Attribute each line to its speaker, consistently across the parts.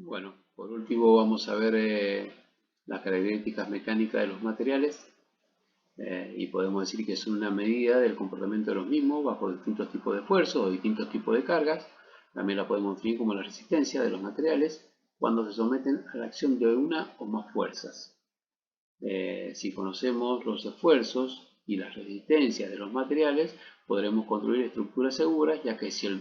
Speaker 1: Bueno, por último vamos a ver las características mecánicas de los materiales y podemos decir que es una medida del comportamiento de los mismos bajo distintos tipos de esfuerzos o distintos tipos de cargas. También la podemos definir como la resistencia de los materiales cuando se someten a la acción de una o más fuerzas. Si conocemos los esfuerzos y las resistencias de los materiales, podremos construir estructuras seguras, ya que si el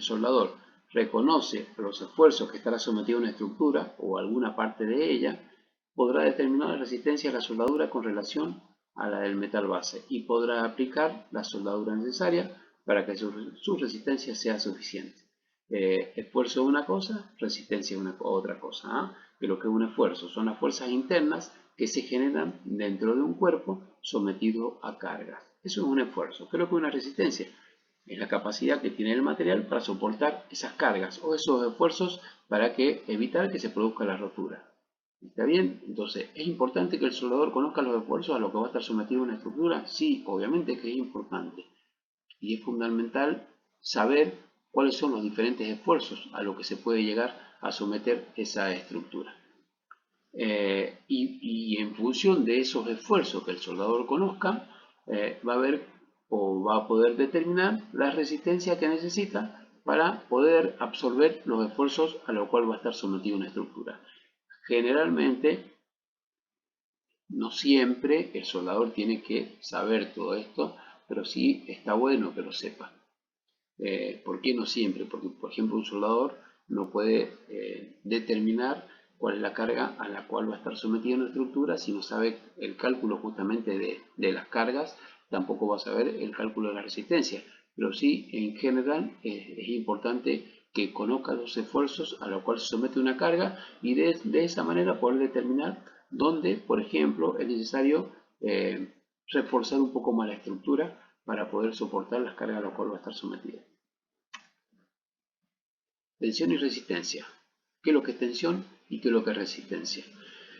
Speaker 1: soldador reconoce los esfuerzos que estará sometido a una estructura o alguna parte de ella, podrá determinar la resistencia de la soldadura con relación a la del metal base y podrá aplicar la soldadura necesaria para que su resistencia sea suficiente. Esfuerzo es una cosa, resistencia es otra cosa. ¿Ah? Que lo que es un esfuerzo son las fuerzas internas que se generan dentro de un cuerpo sometido a cargas. Eso es un esfuerzo. ¿Qué es lo que es una resistencia? Es la capacidad que tiene el material para soportar esas cargas o esos esfuerzos para evitar que se produzca la rotura. ¿Está bien? Entonces, ¿es importante que el soldador conozca los esfuerzos a los que va a estar sometido una estructura? Sí, obviamente que es importante. Y es fundamental saber cuáles son los diferentes esfuerzos a los que se puede llegar a someter esa estructura. Y en función de esos esfuerzos que el soldador conozca, va a ver o va a poder determinar la resistencia que necesita para poder absorber los esfuerzos a los cuales va a estar sometida una estructura. Generalmente, no siempre el soldador tiene que saber todo esto, pero sí está bueno que lo sepa. ¿Por qué no siempre? Porque, por ejemplo, un soldador no puede determinar cuál es la carga a la cual va a estar sometida una estructura si no sabe el cálculo justamente de las cargas, tampoco va a saber el cálculo de la resistencia. Pero sí, en general, es importante que conozca los esfuerzos a los cuales se somete una carga y de esa manera poder determinar dónde, por ejemplo, es necesario reforzar un poco más la estructura para poder soportar las cargas a las cuales va a estar sometida. Tensión y resistencia. ¿Qué es lo que es tensión y qué es lo que es resistencia?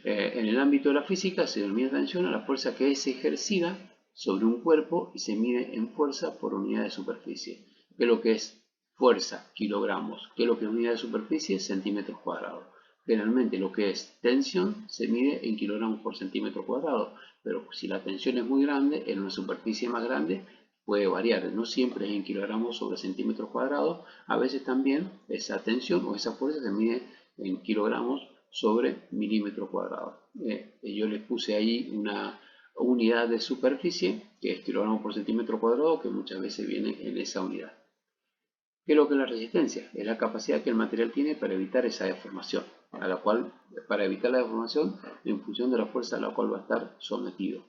Speaker 1: En el ámbito de la física se denomina tensión a la fuerza que es ejercida sobre un cuerpo y se mide en fuerza por unidad de superficie. ¿Qué es lo que es fuerza? Kilogramos. ¿Qué es lo que es unidad de superficie? Centímetros cuadrados. Generalmente lo que es tensión se mide en kilogramos por centímetro cuadrado, pero si la tensión es muy grande, en una superficie más grande, puede variar, no siempre es en kilogramos sobre centímetros cuadrados, a veces también esa tensión o esa fuerza se mide en kilogramos sobre milímetros cuadrados. Yo les puse ahí una unidad de superficie, que es kilogramos por centímetro cuadrado, que muchas veces viene en esa unidad. ¿Qué es lo que es la resistencia? Es la capacidad que el material tiene para evitar esa deformación, para evitar la deformación en función de la fuerza a la cual va a estar sometido.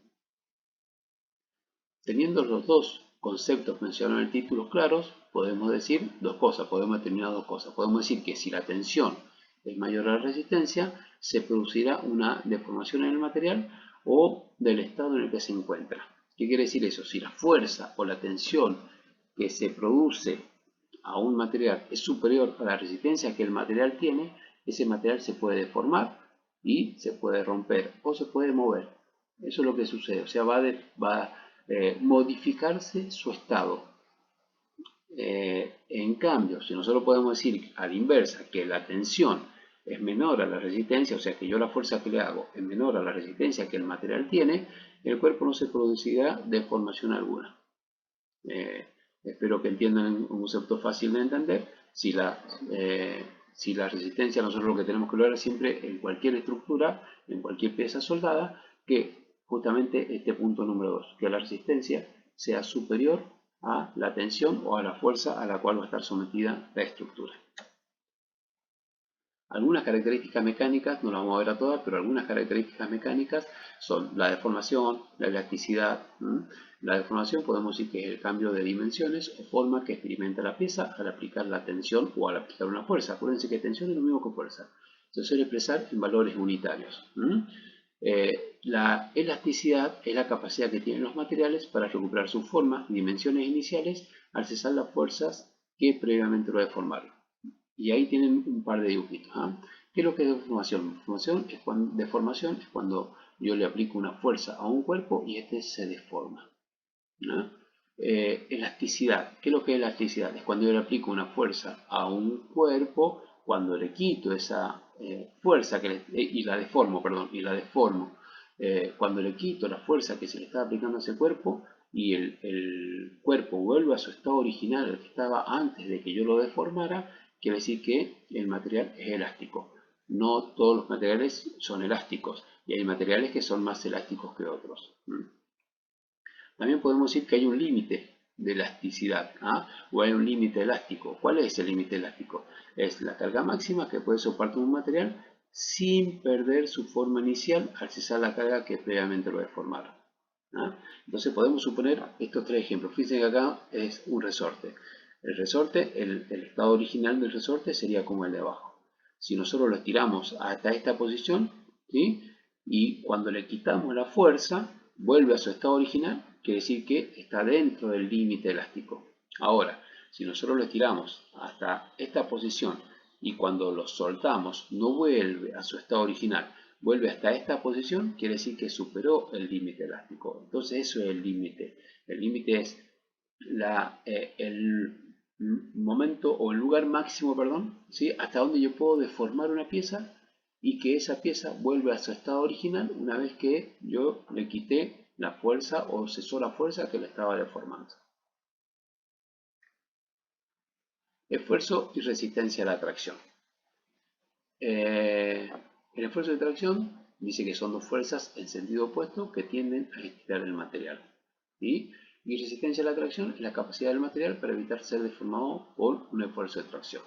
Speaker 1: Teniendo los dos conceptos mencionados en el título claros, podemos decir dos cosas, podemos determinar dos cosas. Podemos decir que si la tensión es mayor a la resistencia, se producirá una deformación en el material o del estado en el que se encuentra. ¿Qué quiere decir eso? Si la fuerza o la tensión que se produce a un material es superior a la resistencia que el material tiene, ese material se puede deformar y se puede romper o se puede mover. Eso es lo que sucede, o sea, va a modificarse su estado. En cambio, si nosotros podemos decir a la inversa que la tensión es menor a la resistencia, o sea que yo la fuerza que le hago es menor a la resistencia que el material tiene, el cuerpo no se producirá deformación alguna. Espero que entiendan un concepto fácil de entender. Si la resistencia, nosotros lo que tenemos que lograr siempre en cualquier estructura, en cualquier pieza soldada, que justamente este punto número 2, que la resistencia sea superior a la tensión o a la fuerza a la cual va a estar sometida la estructura. Algunas características mecánicas, no las vamos a ver a todas, pero algunas características mecánicas son la deformación, la elasticidad. La deformación podemos decir que es el cambio de dimensiones o forma que experimenta la pieza al aplicar la tensión o al aplicar una fuerza. Acuérdense que tensión es lo mismo que fuerza. Se suele expresar en valores unitarios. La elasticidad es la capacidad que tienen los materiales para recuperar su forma y dimensiones iniciales al cesar las fuerzas que previamente lo deformaron. Y ahí tienen un par de dibujitos. ¿Qué es lo que es deformación? Deformación es cuando yo le aplico una fuerza a un cuerpo y este se deforma. Elasticidad. ¿Qué es lo que es elasticidad? Es cuando yo le aplico una fuerza a un cuerpo, cuando le quito esa fuerza y la deformo, perdón, y la deformo. Cuando le quito la fuerza que se le está aplicando a ese cuerpo y el cuerpo vuelve a su estado original, el que estaba antes de que yo lo deformara, quiere decir que el material es elástico. No todos los materiales son elásticos y hay materiales que son más elásticos que otros. También podemos decir que hay un límite de elasticidad, o hay un límite elástico. ¿Cuál es el límite elástico? Es la carga máxima que puede soportar un material sin perder su forma inicial al cesar la carga que previamente lo deformara. Entonces podemos suponer estos tres ejemplos. Fíjense que acá es un resorte. El resorte, el estado original del resorte sería como el de abajo. Si nosotros lo estiramos hasta esta posición, ¿sí? Y cuando le quitamos la fuerza, vuelve a su estado original, quiere decir que está dentro del límite elástico. Ahora, si nosotros lo estiramos hasta esta posición y cuando lo soltamos no vuelve a su estado original, vuelve hasta esta posición, quiere decir que superó el límite elástico. Entonces eso es el límite. El límite es el momento o el lugar máximo, perdón, ¿sí? Hasta donde yo puedo deformar una pieza y que esa pieza vuelva a su estado original una vez que yo le quité la fuerza o cesó la fuerza que le estaba deformando. Esfuerzo y resistencia a la tracción. El esfuerzo de tracción dice que son dos fuerzas en sentido opuesto que tienden a estirar el material. ¿Sí? Y resistencia a la tracción es la capacidad del material para evitar ser deformado por un esfuerzo de tracción.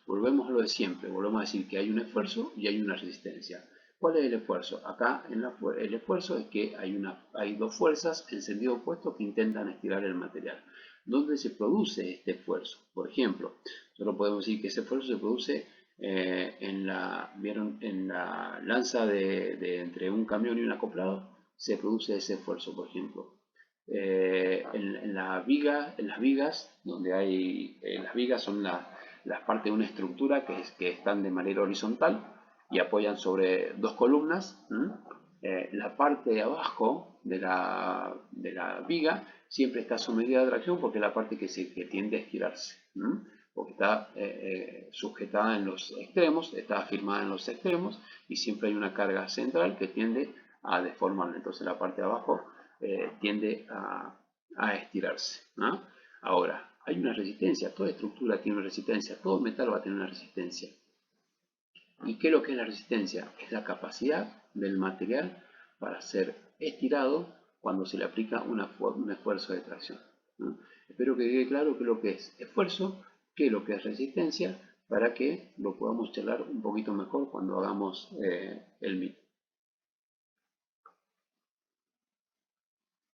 Speaker 1: Volvemos a lo de siempre, volvemos a decir que hay un esfuerzo y hay una resistencia. ¿Cuál es el esfuerzo? Acá el esfuerzo es que hay dos fuerzas en sentido opuesto que intentan estirar el material. ¿Dónde se produce este esfuerzo? Por ejemplo, nosotros podemos decir que ese esfuerzo se produce ¿vieron? En la lanza entre un camión y un acoplado, se produce ese esfuerzo, por ejemplo. En las vigas, donde hay, las vigas son las partes de una estructura que están de manera horizontal y apoyan sobre dos columnas. La parte de abajo de la viga siempre está sometida a tracción porque es la parte que tiende a estirarse. Porque está sujetada en los extremos, está afirmada en los extremos y siempre hay una carga central que tiende a deformarla. Entonces la parte de abajo tiende a estirarse. Ahora, hay una resistencia, toda estructura tiene una resistencia, todo metal va a tener una resistencia. ¿Y qué es lo que es la resistencia? Es la capacidad del material para ser estirado cuando se le aplica un esfuerzo de tracción. Espero que quede claro qué es lo que es esfuerzo, qué es lo que es resistencia, para que lo podamos charlar un poquito mejor cuando hagamos el MIT.